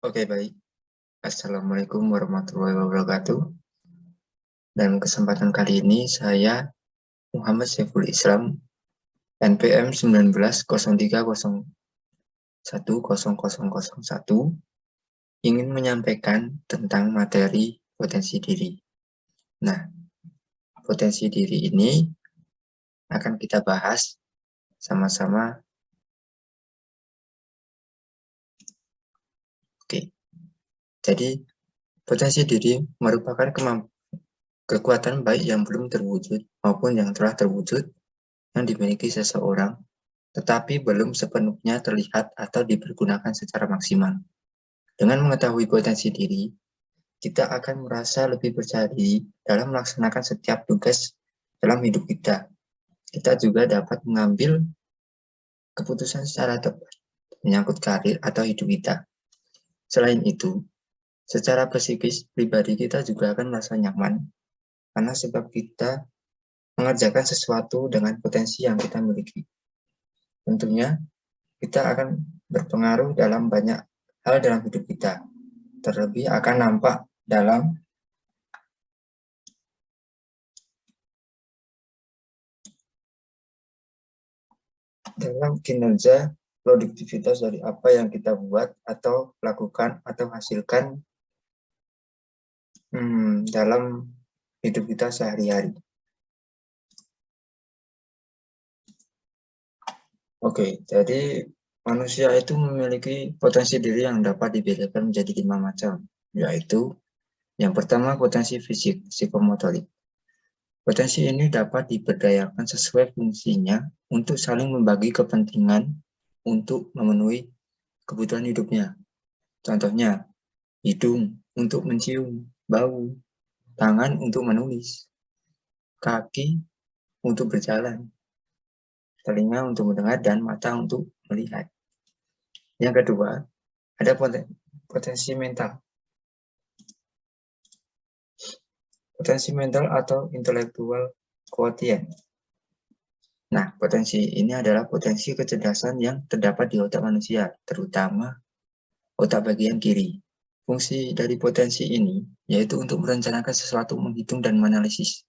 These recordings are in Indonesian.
Oke, baik. Assalamualaikum warahmatullahi wabarakatuh. Dan kesempatan kali ini saya Muhammad Saiful Islam, NPM 1903010001 ingin menyampaikan tentang materi potensi diri. Nah, potensi diri ini akan kita bahas sama-sama. Oke. Jadi, potensi diri merupakan kekuatan baik yang belum terwujud maupun yang telah terwujud yang dimiliki seseorang, tetapi belum sepenuhnya terlihat atau dipergunakan secara maksimal. Dengan mengetahui potensi diri, kita akan merasa lebih percaya diri dalam melaksanakan setiap tugas dalam hidup kita. Kita juga dapat mengambil keputusan secara tepat menyangkut karir atau hidup kita. Selain itu, secara psikis pribadi kita juga akan merasa nyaman karena sebab kita mengerjakan sesuatu dengan potensi yang kita miliki. Tentunya kita akan berpengaruh dalam banyak hal dalam hidup kita. Terlebih akan nampak dalam kinerja produktivitas dari apa yang kita buat atau lakukan atau hasilkan dalam hidup kita sehari-hari. Oke, jadi manusia itu memiliki potensi diri yang dapat dibedakan menjadi 5 macam, yaitu yang pertama potensi fisik, psikomotorik. Potensi ini dapat diberdayakan sesuai fungsinya untuk saling membagi kepentingan untuk memenuhi kebutuhan hidupnya. Contohnya, hidung untuk mencium bau, tangan untuk menulis, kaki untuk berjalan, telinga untuk mendengar, dan mata untuk melihat. Yang kedua, ada potensi mental. Potensi mental atau intellectual quotient. Nah, potensi ini adalah potensi kecerdasan yang terdapat di otak manusia, terutama otak bagian kiri. Fungsi dari potensi ini yaitu untuk merencanakan sesuatu, menghitung dan menganalisis.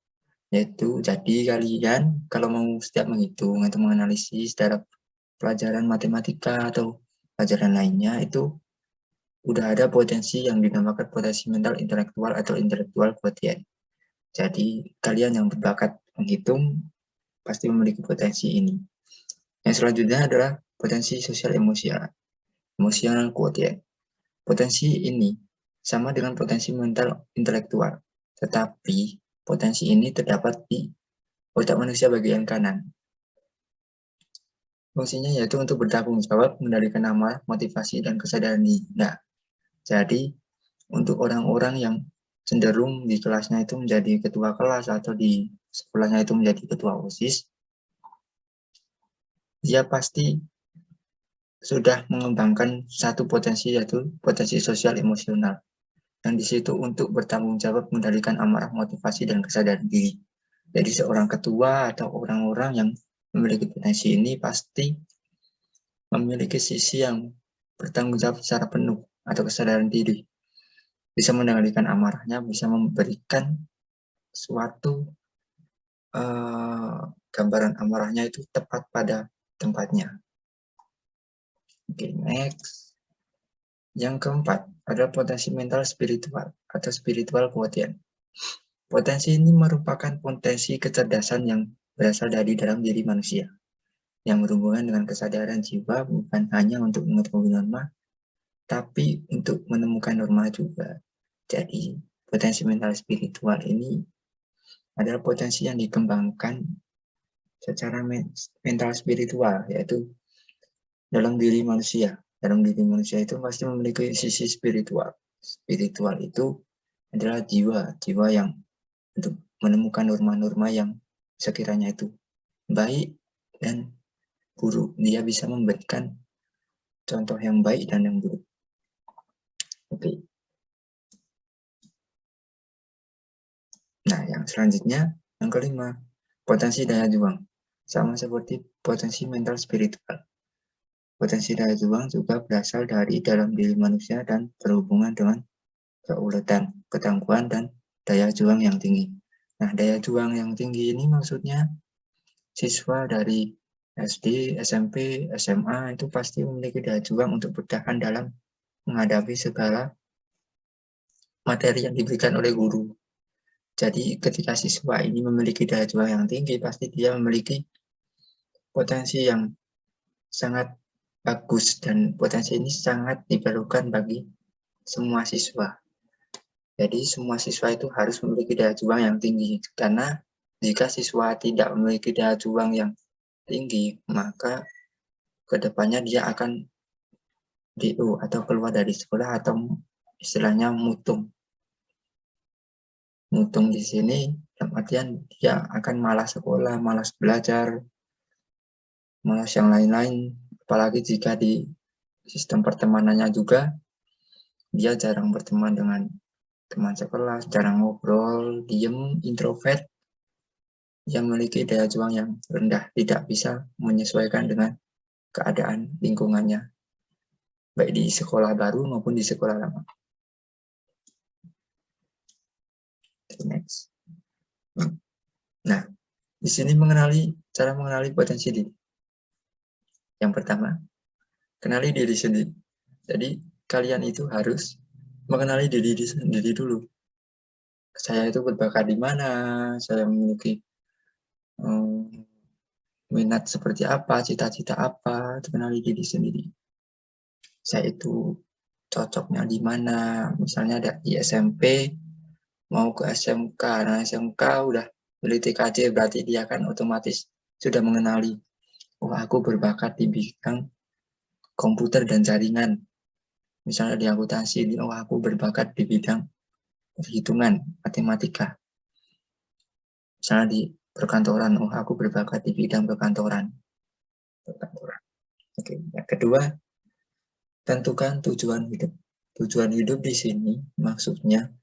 Yaitu jadi kalian kalau mau setiap menghitung atau menganalisis dalam pelajaran matematika atau pelajaran lainnya itu udah ada potensi yang dinamakan potensi mental intelektual atau intellectual quotient. Jadi kalian yang berbakat menghitung pasti memiliki potensi ini. Yang selanjutnya adalah potensi sosial emosional quotient. Potensi ini sama dengan potensi mental intelektual, tetapi potensi ini terdapat di otak manusia bagian kanan. Fungsinya yaitu untuk bertanggung jawab, mengendalikan amarah, motivasi, dan kesadaran diri. Nah, jadi untuk orang-orang yang cenderung di kelasnya itu menjadi ketua kelas atau di sekolahnya itu menjadi ketua OSIS, dia pasti sudah mengembangkan satu potensi yaitu potensi sosial emosional. Yang di situ untuk bertanggung jawab, mengendalikan amarah, motivasi, dan kesadaran diri. Jadi seorang ketua atau orang-orang yang memiliki potensi ini pasti memiliki sisi yang bertanggung jawab secara penuh atau kesadaran diri. Bisa mengendalikan amarahnya, bisa memberikan suatu gambaran amarahnya itu tepat pada tempatnya. Oke, next. Yang keempat adalah potensi mental spiritual atau spiritual quotient. Potensi ini merupakan potensi kecerdasan yang berasal dari dalam diri manusia, yang berhubungan dengan kesadaran jiwa bukan hanya untuk mengetahui norma, tapi untuk menemukan norma juga. Jadi, potensi mental spiritual ini adalah potensi yang dikembangkan secara mental spiritual, yaitu dalam diri manusia. Dalam diri manusia itu pasti memiliki sisi spiritual. Spiritual itu adalah jiwa yang untuk menemukan norma-norma yang sekiranya itu baik dan buruk. Dia bisa memberikan contoh yang baik dan yang buruk. Oke. Nah, yang selanjutnya, yang kelima, potensi daya juang. Sama seperti potensi mental spiritual. Potensi daya juang juga berasal dari dalam diri manusia dan berhubungan dengan keuletan, ketangguhan, dan daya juang yang tinggi. Nah, daya juang yang tinggi ini maksudnya siswa dari SD, SMP, SMA itu pasti memiliki daya juang untuk bertahan dalam menghadapi segala materi yang diberikan oleh guru. Jadi ketika siswa ini memiliki daya juang yang tinggi, pasti dia memiliki potensi yang sangat bagus, dan potensi ini sangat diperlukan bagi semua siswa. Jadi semua siswa itu harus memiliki daya juang yang tinggi, karena jika siswa tidak memiliki daya juang yang tinggi, maka kedepannya dia akan DU atau keluar dari sekolah, atau istilahnya mutung. Mutung di sini dalam artian dia akan malas sekolah, malas belajar, malas yang lain-lain. Apalagi jika di sistem pertemanannya juga dia jarang berteman dengan teman sekelas, jarang ngobrol, diem, introvert, yang memiliki daya juang yang rendah, tidak bisa menyesuaikan dengan keadaan lingkungannya, baik di sekolah baru maupun di sekolah lama. Next. Nah, di sini cara mengenali potensi diri. Yang pertama, kenali diri sendiri. Jadi, kalian itu harus mengenali diri sendiri dulu. Saya itu berbakat di mana, saya memiliki minat seperti apa, cita-cita apa, kenali diri sendiri. Saya itu cocoknya di mana, misalnya ada di SMP, mau ke SMK, nah SMK udah beli TKJ, berarti dia kan otomatis sudah mengenali, oh aku berbakat di bidang komputer dan jaringan. Misalnya di akuntansi, oh aku berbakat di bidang perhitungan, matematika. Misalnya di perkantoran, oh aku berbakat di bidang perkantoran. Oke, yang kedua, tentukan tujuan hidup. Tujuan hidup di sini maksudnya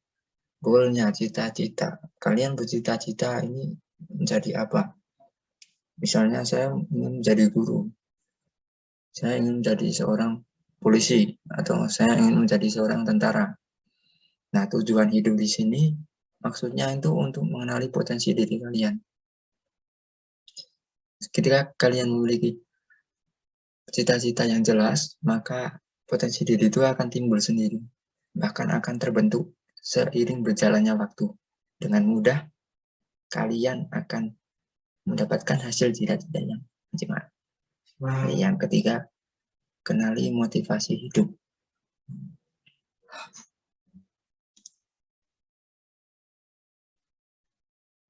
goalnya, cita-cita. Kalian bercita-cita ini menjadi apa? Misalnya saya ingin menjadi guru, saya ingin menjadi seorang polisi, atau saya ingin menjadi seorang tentara. Nah, tujuan hidup di sini maksudnya itu untuk mengenali potensi diri kalian. Ketika kalian memiliki cita-cita yang jelas, maka potensi diri itu akan timbul sendiri. Bahkan akan terbentuk seiring berjalannya waktu. Dengan mudah, kalian akan mendapatkan hasil cita-cita yang maksimal. Yang ketiga, kenali motivasi hidup.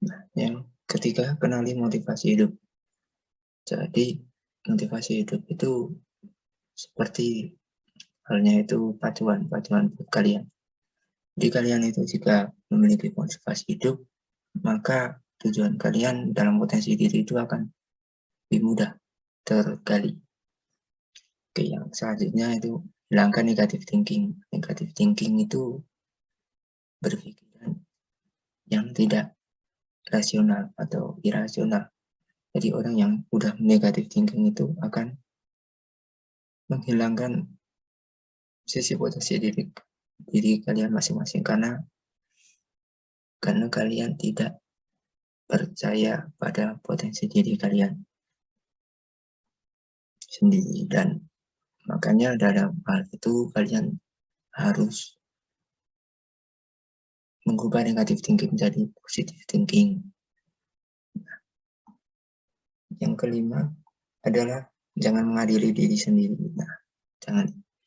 Nah, yang ketiga, kenali motivasi hidup. Jadi, motivasi hidup itu seperti halnya itu pacuan buat kalian. Jadi kalian itu jika memiliki motivasi hidup, maka tujuan kalian dalam potensi diri itu akan lebih mudah tergali. Oke, yang selanjutnya itu hilangkan negative thinking. Negative thinking itu berpikiran yang tidak rasional atau irasional. Jadi orang yang udah negative thinking itu akan menghilangkan sisi potensi diri kalian masing-masing, karena kalian tidak percaya pada potensi diri kalian sendiri, dan makanya dalam hal itu kalian harus mengubah negative thinking menjadi positive thinking. Yang kelima adalah jangan mengadili diri sendiri. Nah,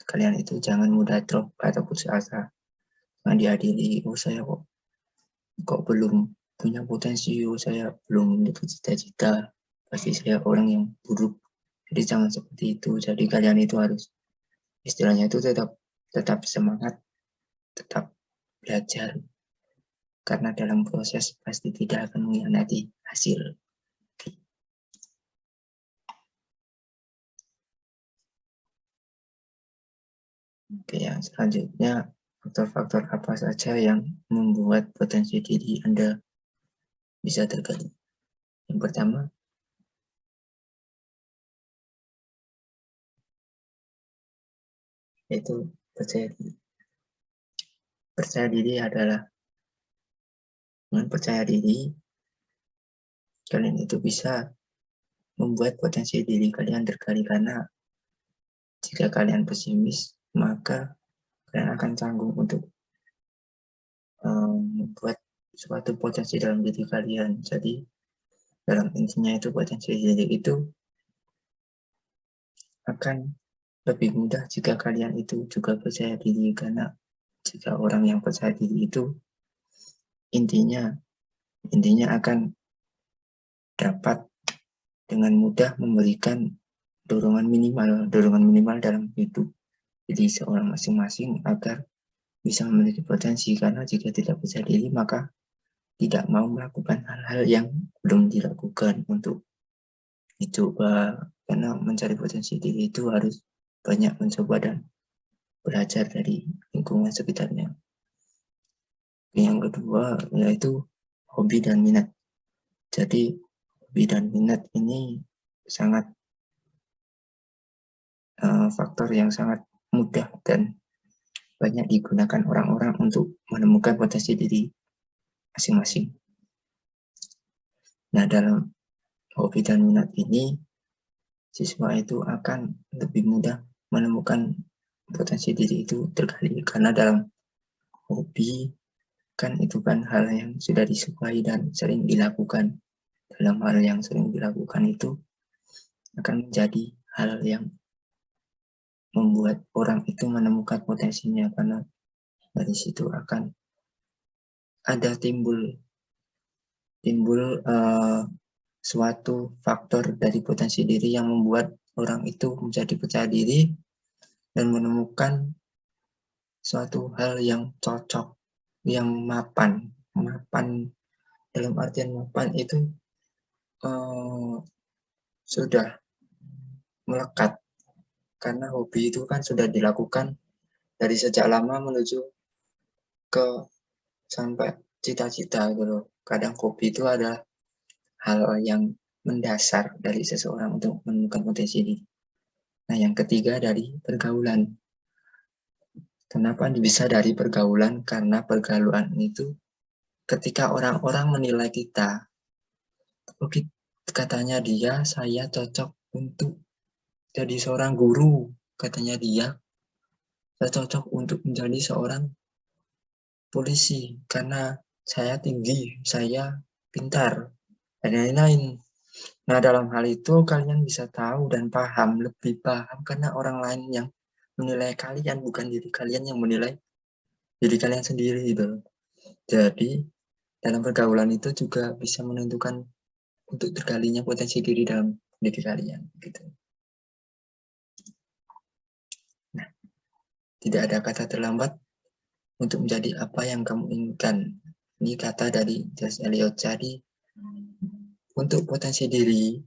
kalian itu jangan mudah drop atau putus asa. Jangan diadili, oh saya kok belum punya potensi, oh saya belum memiliki cita-cita, pasti saya orang yang buruk. Jadi jangan seperti itu. Jadi kalian itu harus istilahnya itu tetap semangat, tetap belajar, karena dalam proses pasti tidak akan mengkhianati hasil. Oke, yang selanjutnya, faktor-faktor apa saja yang membuat potensi diri Anda bisa tergali. Yang pertama, yaitu percaya diri. Percaya diri adalah, dengan percaya diri, kalian itu bisa membuat potensi diri kalian tergali, karena jika kalian pesimis, maka kalian akan canggung untuk membuat suatu potensi dalam diri kalian. Jadi dalam intinya itu potensi diri itu akan lebih mudah jika kalian itu juga percaya diri, karena jika orang yang percaya diri itu intinya akan dapat dengan mudah memberikan dorongan minimal dalam hidup jadi seorang masing-masing agar bisa memiliki potensi. Karena jika tidak percaya diri, maka tidak mau melakukan hal-hal yang belum dilakukan untuk dicoba, karena mencari potensi diri itu harus banyak mencoba dan belajar dari lingkungan sekitarnya. Yang kedua yaitu hobi dan minat. Jadi hobi dan minat ini sangat faktor yang sangat mudah dan banyak digunakan orang-orang untuk menemukan potensi diri masing-masing. Nah, dalam hobi dan minat ini, siswa itu akan lebih mudah menemukan potensi diri itu tergali, karena dalam hobi kan itu kan hal yang sudah disukai dan sering dilakukan. Dalam hal yang sering dilakukan itu akan menjadi hal yang membuat orang itu menemukan potensinya, karena dari situ akan ada timbul suatu faktor dari potensi diri yang membuat orang itu menjadi percaya diri dan menemukan suatu hal yang cocok, yang mapan dalam artian mapan itu sudah melekat, karena hobi itu kan sudah dilakukan dari sejak lama menuju ke sampai cita-cita gitu. Kadang hobi itu ada hal yang mendasar dari seseorang untuk menemukan potensi diri. Nah, yang ketiga dari pergaulan. Kenapa bisa dari pergaulan? Karena pergaulan itu ketika orang-orang menilai kita, katanya dia, saya cocok untuk jadi seorang guru, katanya dia, saya cocok untuk menjadi seorang polisi karena saya tinggi, saya pintar, dan lain-lain. Nah, dalam hal itu kalian bisa tahu dan lebih paham karena orang lain yang menilai kalian, bukan diri kalian yang menilai diri kalian sendiri gitu. Jadi dalam pergaulan itu juga bisa menentukan untuk tergalinya potensi diri dalam diri kalian gitu. Nah, tidak ada kata terlambat untuk menjadi apa yang kamu inginkan. Ini kata dari George Eliot. Jadi untuk potensi diri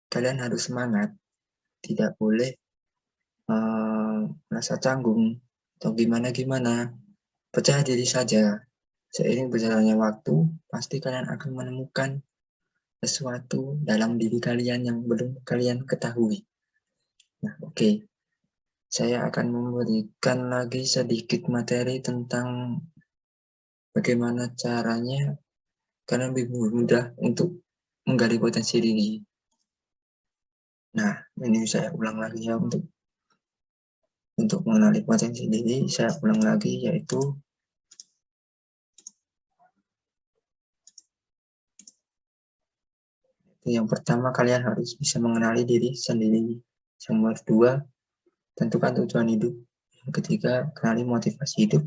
kalian harus semangat, tidak boleh merasa canggung atau gimana-gimana. Percaya diri saja. Seiring berjalannya waktu, pasti kalian akan menemukan sesuatu dalam diri kalian yang belum kalian ketahui. Nah, oke. Saya akan memberikan lagi sedikit materi tentang bagaimana caranya kalian lebih mudah untuk menggali potensi diri. Nah, ini saya ulang lagi ya, untuk mengenali potensi diri, saya ulang lagi, yaitu yang pertama, kalian harus bisa mengenali diri sendiri. Yang kedua, tentukan tujuan hidup. Yang ketiga, kenali motivasi hidup.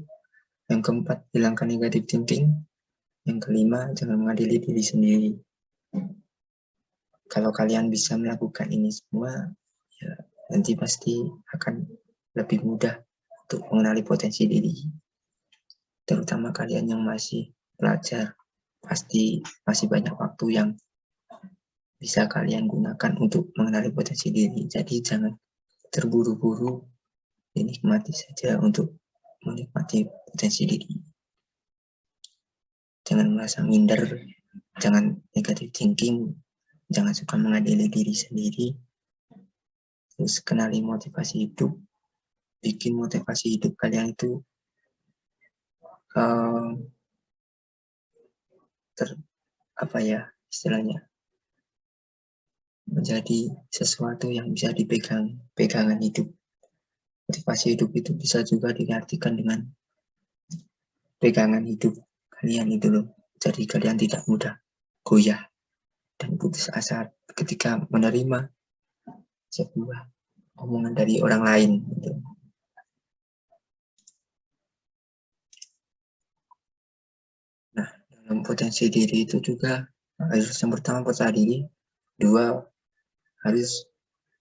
Yang keempat, hilangkan negative thinking. Yang kelima, jangan mengadili diri sendiri. Kalau kalian bisa melakukan ini semua, ya nanti pasti akan lebih mudah untuk mengenali potensi diri. Terutama kalian yang masih belajar, pasti masih banyak waktu yang bisa kalian gunakan untuk mengenali potensi diri. Jadi jangan terburu-buru, dinikmati saja untuk menikmati potensi diri. Jangan merasa minder, jangan negative thinking, jangan suka mengadili diri sendiri. terus kenali motivasi hidup, bikin motivasi hidup kalian itu apa ya istilahnya, menjadi sesuatu yang bisa dipegang, pegangan hidup. Motivasi hidup itu bisa juga diartikan dengan pegangan hidup kalian itu loh. Jadi kalian tidak mudah goyah dan putus asa ketika menerima sebuah omongan dari orang lain gitu. Nah, dalam potensi diri itu juga harus yang pertama percaya diri, dua harus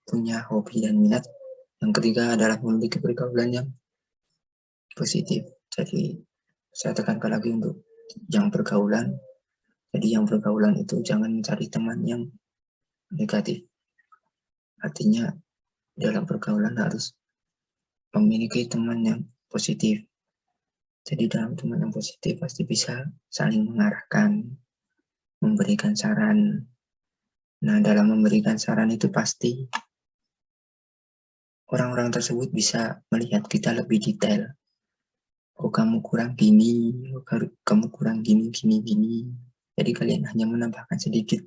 punya hobi dan minat, yang ketiga adalah memiliki pergaulan yang positif. Jadi saya tekankan lagi untuk yang pergaulan. Jadi yang pergaulan itu jangan mencari teman yang negatif. Artinya dalam pergaulan harus memiliki teman yang positif. Jadi dalam teman yang positif pasti bisa saling mengarahkan, memberikan saran. Nah, dalam memberikan saran itu pasti orang-orang tersebut bisa melihat kita lebih detail. Oh, kamu kurang gini, oh, kamu kurang gini. Jadi kalian hanya menambahkan sedikit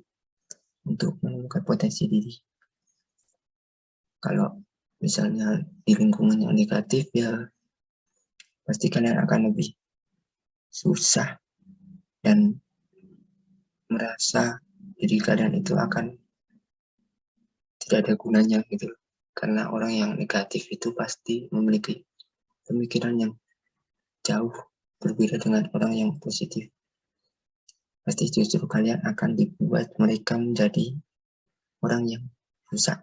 untuk menemukan potensi diri. Kalau misalnya di lingkungan yang negatif, ya pasti kalian akan lebih susah dan merasa diri kalian itu akan tidak ada gunanya gitu. Karena orang yang negatif itu pasti memiliki pemikiran yang jauh berbeda dengan orang yang positif. Pasti justru kalian akan dibuat mereka menjadi orang yang rusak.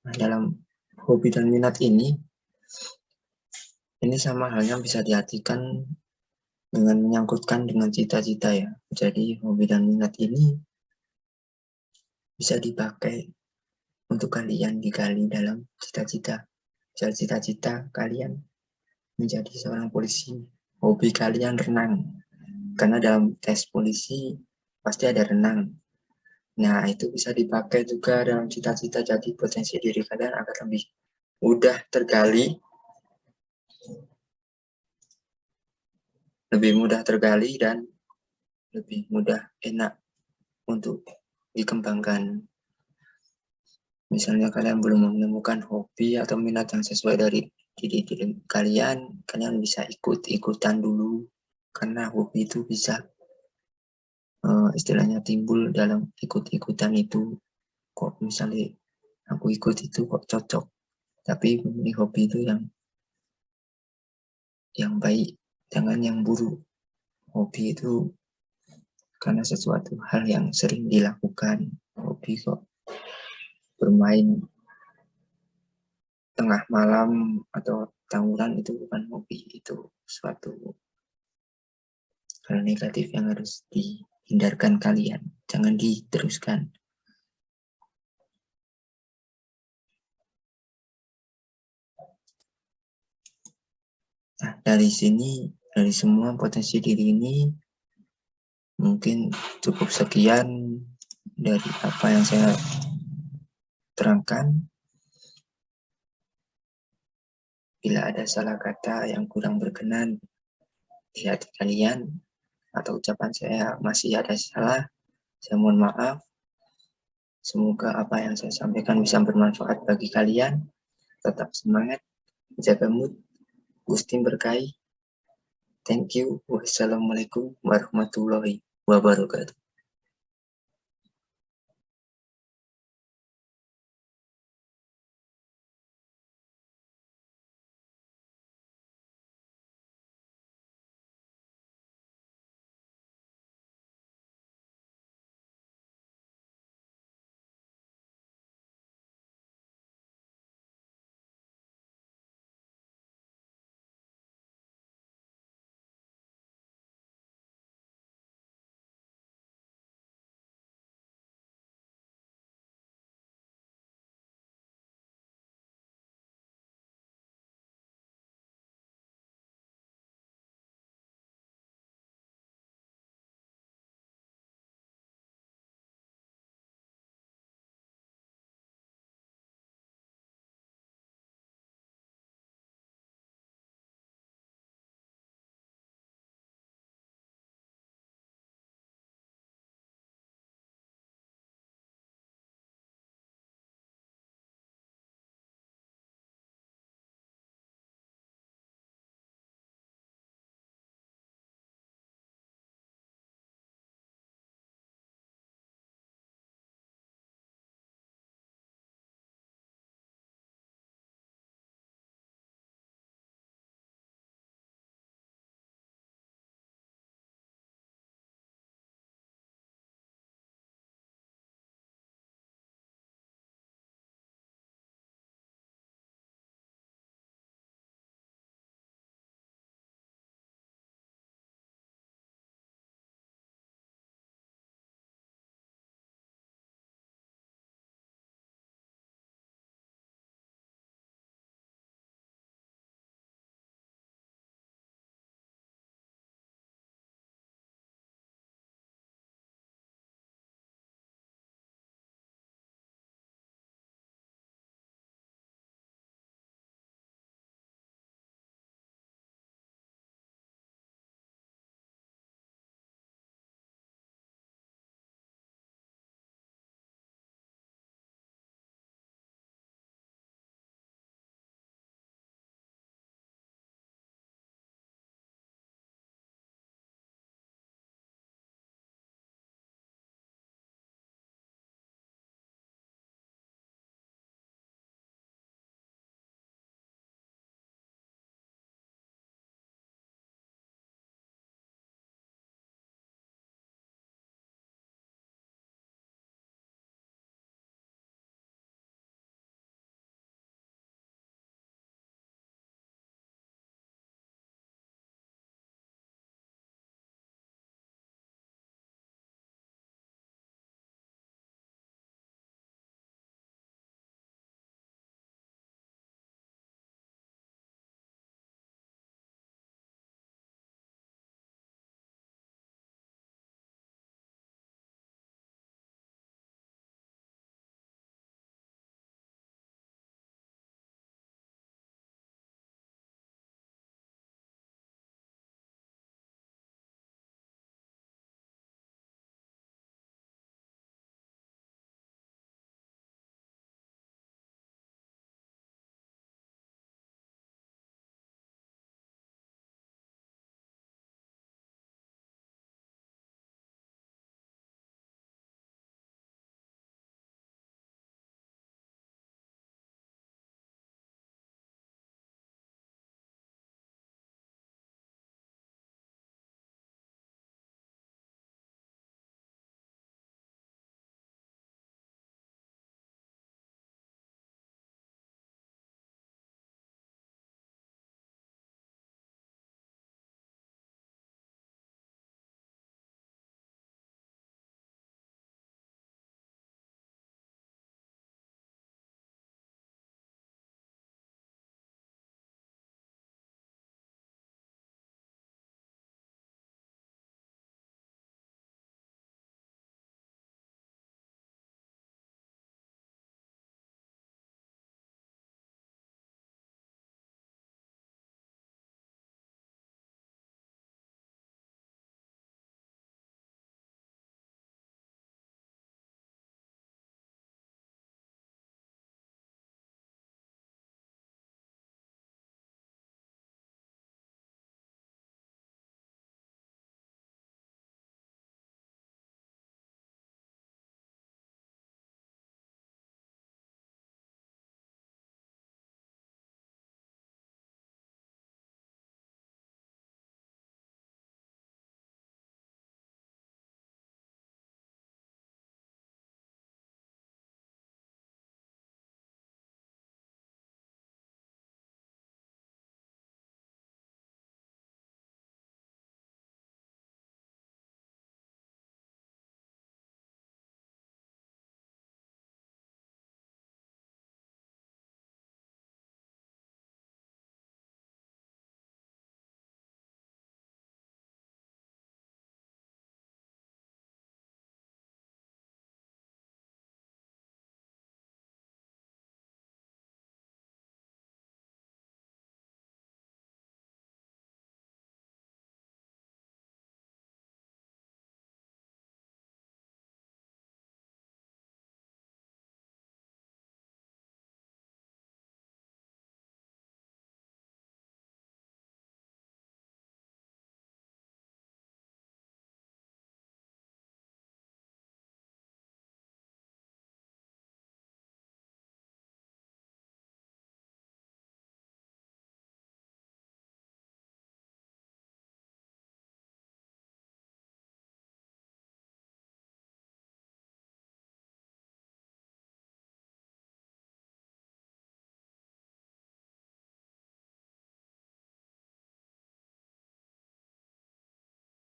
Nah, dalam hobi dan minat ini sama halnya bisa diartikan dengan menyangkutkan dengan cita-cita ya. Jadi hobi dan minat ini bisa dipakai untuk kalian digali dalam cita-cita. Cita-cita kalian menjadi seorang polisi, hobi kalian renang. Karena dalam tes polisi pasti ada renang. Nah, itu bisa dipakai juga dalam cita-cita, jadi potensi diri kalian akan lebih mudah tergali, dan lebih mudah enak untuk dikembangkan. Misalnya kalian belum menemukan hobi atau minat yang sesuai dari diri kalian bisa ikut-ikutan dulu, karena hobi itu bisa istilahnya timbul dalam ikut-ikutan itu. Kok misalnya aku ikut itu kok cocok, tapi memilih hobi itu yang baik, jangan yang buruk. Hobi itu karena sesuatu hal yang sering dilakukan. Hobi kok bermain tengah malam atau tawuran itu bukan hobi, itu suatu hal negatif yang harus dihindarkan kalian, jangan diteruskan. Nah, dari semua potensi diri ini mungkin cukup sekian dari apa yang saya terangkan. Bila ada salah kata yang kurang berkenan di hati kalian atau ucapan saya masih ada salah, saya mohon maaf. Semoga apa yang saya sampaikan bisa bermanfaat bagi kalian. Tetap semangat, jaga mood, Gusti berkahi. Thank you. Wassalamualaikum warahmatullahi wabarakatuh.